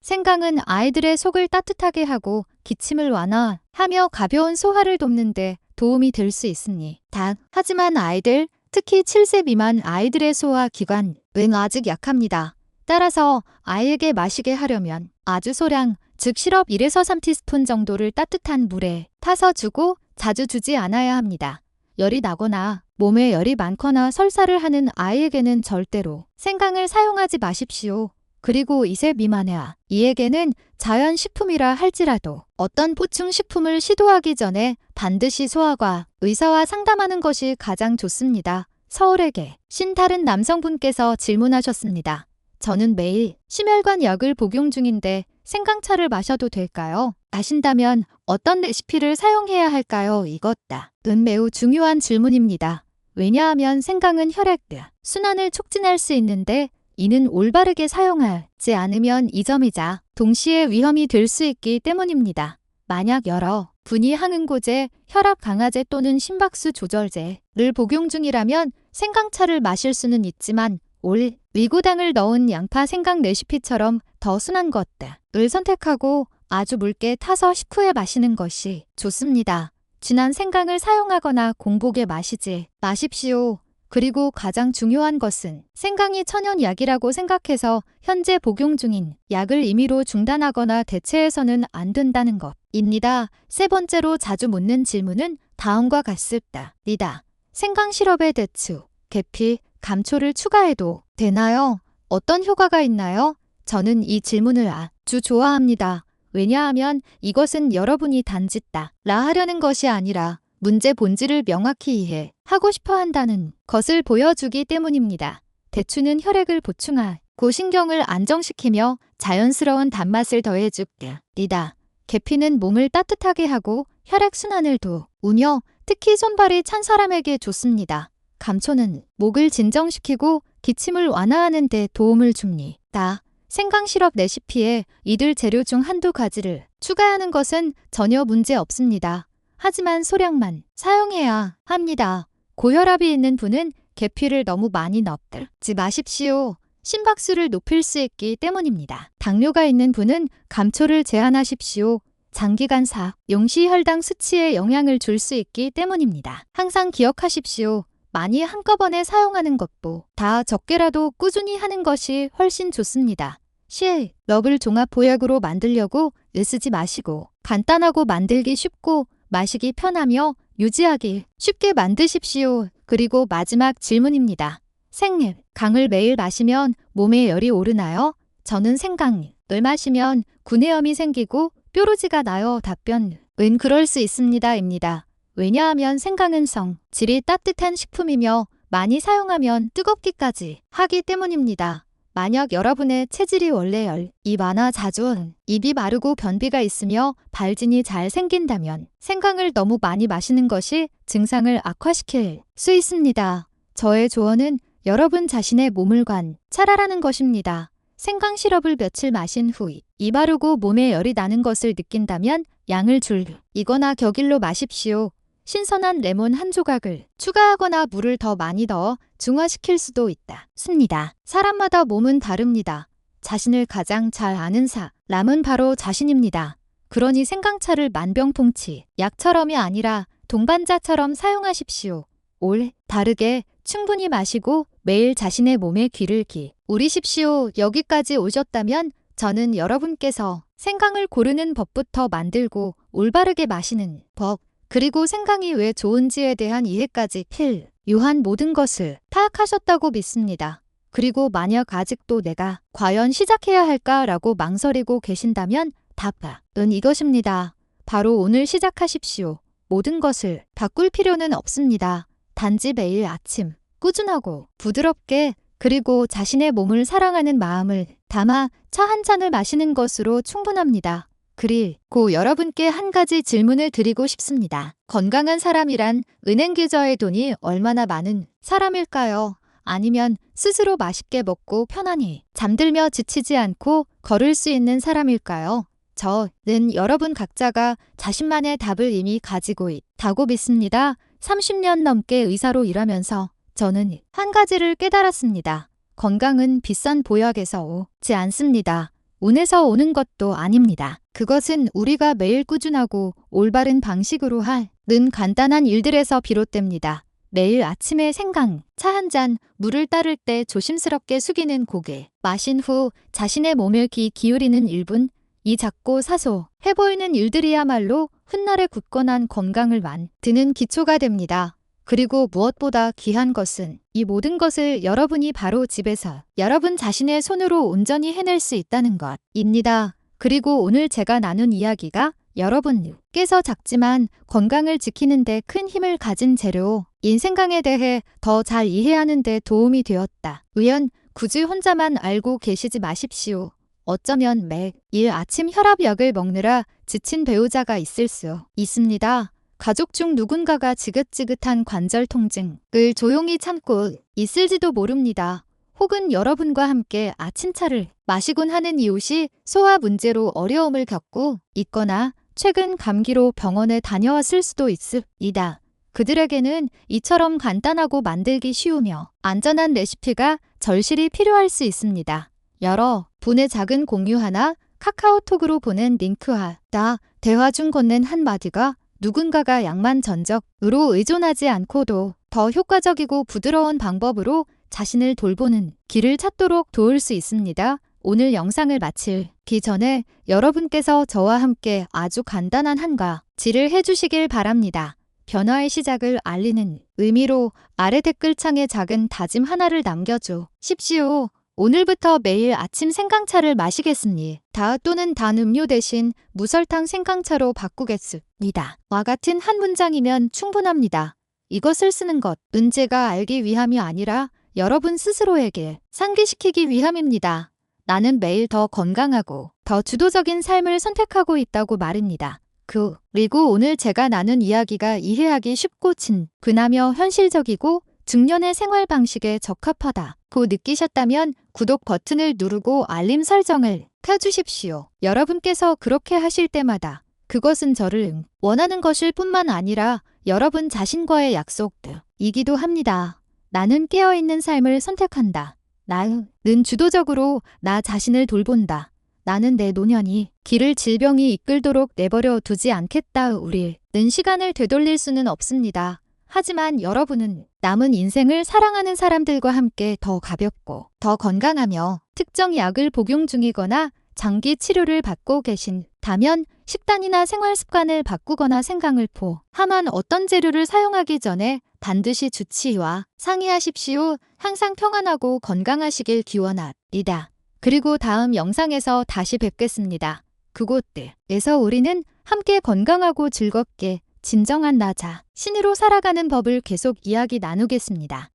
생강은 아이들의 속을 따뜻하게 하고 기침을 완화하며 가벼운 소화를 돕는 데 도움이 될 수 있습니다. 하지만 아이들, 특히 7세 미만 아이들의 소화 기관은 아직 약합니다. 따라서 아이에게 마시게 하려면 아주 소량, 즉 시럽 1에서 3티스푼 정도를 따뜻한 물에 타서 주고 자주 주지 않아야 합니다. 열이 나거나 몸에 열이 많거나 설사를 하는 아이에게는 절대로 생강을 사용하지 마십시오. 그리고 2세 미만의 아이에게는 자연식품이라 할지라도 어떤 보충식품을 시도하기 전에 반드시 소아과 의사와 상담하는 것이 가장 좋습니다. 서울에게 신 다른 남성분께서 질문하셨습니다. 저는 매일 심혈관 약을 복용 중인데 생강차를 마셔도 될까요? 아신다면 어떤 레시피를 사용해야 할까요? 이것은 매우 중요한 질문입니다. 왜냐하면 생강은 혈액 순환을 촉진할 수 있는데 이는 올바르게 사용하지 않으면 이점이자 동시에 위험이 될 수 있기 때문입니다. 만약 여러 분이 항응고제, 혈압 강화제 또는 심박수 조절제를 복용 중이라면 생강차를 마실 수는 있지만 위고당을 넣은 양파 생강 레시피처럼 더 순한 것들을 선택하고 아주 묽게 타서 식후에 마시는 것이 좋습니다. 진한 생강을 사용하거나 공복에 마시지 마십시오. 그리고 가장 중요한 것은 생강이 천연약이라고 생각해서 현재 복용 중인 약을 임의로 중단하거나 대체해서는 안 된다는 것입니다. 세 번째로 자주 묻는 질문은 다음과 같습니다. 생강 시럽에 대추, 계피, 감초를 추가해도 되나요? 어떤 효과가 있나요? 저는 이 질문을 아주 좋아합니다. 왜냐하면 이것은 여러분이 단지 따라 하려는 것이 아니라 문제 본질을 명확히 이해하고 싶어 한다는 것을 보여주기 때문입니다. 대추는 혈액을 보충하고 신경을 안정시키며 자연스러운 단맛을 더해줍니다. 계피는 몸을 따뜻하게 하고 혈액순환을 도우며 특히 손발이 찬 사람에게 좋습니다. 감초는 목을 진정시키고 기침을 완화하는 데 도움을 줍니다. 생강 시럽 레시피에 이들 재료 중 한두 가지를 추가하는 것은 전혀 문제 없습니다. 하지만 소량만 사용해야 합니다. 고혈압이 있는 분은 계피를 너무 많이 넣지 마십시오. 심박수를 높일 수 있기 때문입니다. 당뇨가 있는 분은 감초를 제한하십시오. 장기간 사용 시 혈당 수치에 영향을 줄 수 있기 때문입니다. 항상 기억하십시오. 많이 한꺼번에 사용하는 것보다 적게라도 꾸준히 하는 것이 훨씬 좋습니다. 시럽을 종합 보약으로 만들려고 애쓰지 마시고 간단하고 만들기 쉽고 마시기 편하며 유지하기 쉽게 만드십시오. 그리고 마지막 질문입니다. 생강을 매일 마시면 몸에 열이 오르나요? 저는 생강을 마시면 구내염이 생기고 뾰루지가 나요. 답변은 그럴 수 있습니다. 왜냐하면 생강은 성질이 따뜻한 식품이며 많이 사용하면 뜨겁기까지 하기 때문입니다. 만약 여러분의 체질이 원래 열이 많아 자주 입이 마르고 변비가 있으며 발진이 잘 생긴다면 생강을 너무 많이 마시는 것이 증상을 악화시킬 수 있습니다. 저의 조언은 여러분 자신의 몸을 관찰하라는 것입니다. 생강 시럽을 며칠 마신 후 입 마르고 몸에 열이 나는 것을 느낀다면 양을 줄이거나 격일로 마십시오. 신선한 레몬 한 조각을 추가하거나 물을 더 많이 넣어 중화시킬 수도 있습니다. 사람마다 몸은 다릅니다. 자신을 가장 잘 아는 사람은 바로 자신입니다. 그러니 생강차를 만병통치 약처럼이 아니라 동반자처럼 사용하십시오. 다르게 충분히 마시고 매일 자신의 몸에 귀를 기울이십시오. 여기까지 오셨다면 저는 여러분께서 생강을 고르는 법부터 만들고 올바르게 마시는 법, 그리고 생강이 왜 좋은지에 대한 이해까지 필요한 모든 것을 파악하셨다고 믿습니다. 그리고 만약 아직도 내가 과연 시작해야 할까라고 망설이고 계신다면 답은 이것입니다. 바로 오늘 시작하십시오. 모든 것을 바꿀 필요는 없습니다. 단지 매일 아침 꾸준하고 부드럽게 그리고 자신의 몸을 사랑하는 마음을 담아 차 한 잔을 마시는 것으로 충분합니다. 그리고 여러분께 한 가지 질문을 드리고 싶습니다. 건강한 사람이란 은행 계좌에 돈이 얼마나 많은 사람일까요? 아니면 스스로 맛있게 먹고 편안히 잠들며 지치지 않고 걸을 수 있는 사람일까요? 저는 여러분 각자가 자신만의 답을 이미 가지고 있다고 믿습니다. 30년 넘게 의사로 일하면서 저는 한 가지를 깨달았습니다. 건강은 비싼 보약에서 오지 않습니다. 운에서 오는 것도 아닙니다. 그것은 우리가 매일 꾸준하고 올바른 방식으로 하는 간단한 일들에서 비롯됩니다. 매일 아침에 생강, 차 한 잔, 물을 따를 때 조심스럽게 숙이는 고개, 마신 후 자신의 몸을 기울이는 1분, 이 작고 사소해 보이는 일들이야말로 훗날의 굳건한 건강을 만드는 기초가 됩니다. 그리고 무엇보다 귀한 것은 이 모든 것을 여러분이 바로 집에서 여러분 자신의 손으로 온전히 해낼 수 있다는 것입니다. 그리고 오늘 제가 나눈 이야기가 여러분께서 작지만 건강을 지키는 데 큰 힘을 가진 재료인 생강에 대해 더 잘 이해하는 데 도움이 되었다. 굳이 혼자만 알고 계시지 마십시오. 어쩌면 매일 아침 혈압약을 먹느라 지친 배우자가 있을 수 있습니다. 가족 중 누군가가 지긋지긋한 관절 통증을 조용히 참고 있을지도 모릅니다. 혹은 여러분과 함께 아침차를 마시곤 하는 이웃이 소화 문제로 어려움을 겪고 있거나 최근 감기로 병원에 다녀왔을 수도 있습니다. 그들에게는 이처럼 간단하고 만들기 쉬우며 안전한 레시피가 절실히 필요할 수 있습니다. 여러분의 작은 공유 하나, 카카오톡으로 보낸 링크 하나, 대화 중 건넨 한마디가 누군가가 양만전적으로 의존하지 않고도 더 효과적이고 부드러운 방법으로 자신을 돌보는 길을 찾도록 도울 수 있습니다. 오늘 영상을 마치기 전에 여러분께서 저와 함께 아주 간단한 한 가지를 해주시길 바랍니다. 변화의 시작을 알리는 의미로 아래 댓글창에 작은 다짐 하나를 남겨주십시오. 오늘부터 매일 아침 생강차를 마시겠습니다. 또는 단 음료 대신 무설탕 생강차로 바꾸겠습니다. 와 같은 한 문장이면 충분합니다. 이것을 쓰는 것은 제가 알기 위함이 아니라 여러분 스스로에게 상기시키기 위함입니다. 나는 매일 더 건강하고 더 주도적인 삶을 선택하고 있다고 말입니다. 그리고 오늘 제가 나눈 이야기가 이해하기 쉽고 친근하며 현실적이고 중년의 생활 방식에 적합하다고 느끼셨다면 구독 버튼을 누르고 알림 설정을 켜주십시오. 여러분께서 그렇게 하실 때마다 그것은 저를 원하는 것일 뿐만 아니라 여러분 자신과의 약속이기도 합니다. 나는 깨어있는 삶을 선택한다. 나는 주도적으로 나 자신을 돌본다. 나는 내 노년이 길을 질병이 이끌도록 내버려 두지 않겠다. 우리는 시간을 되돌릴 수는 없습니다. 하지만 여러분은 남은 인생을 사랑하는 사람들과 함께 더 가볍고 더 건강하며 특정 약을 복용 중이거나 장기 치료를 받고 계신다면 식단이나 생활 습관을 바꾸거나 생강을 포함한 어떤 재료를 사용하기 전에 반드시 주치의와 상의하십시오. 항상 평안하고 건강하시길 기원합니다. 그리고 다음 영상에서 다시 뵙겠습니다. 그곳에서 우리는 함께 건강하고 즐겁게 진정한 나 자신으로 살아가는 법을 계속 이야기 나누겠습니다.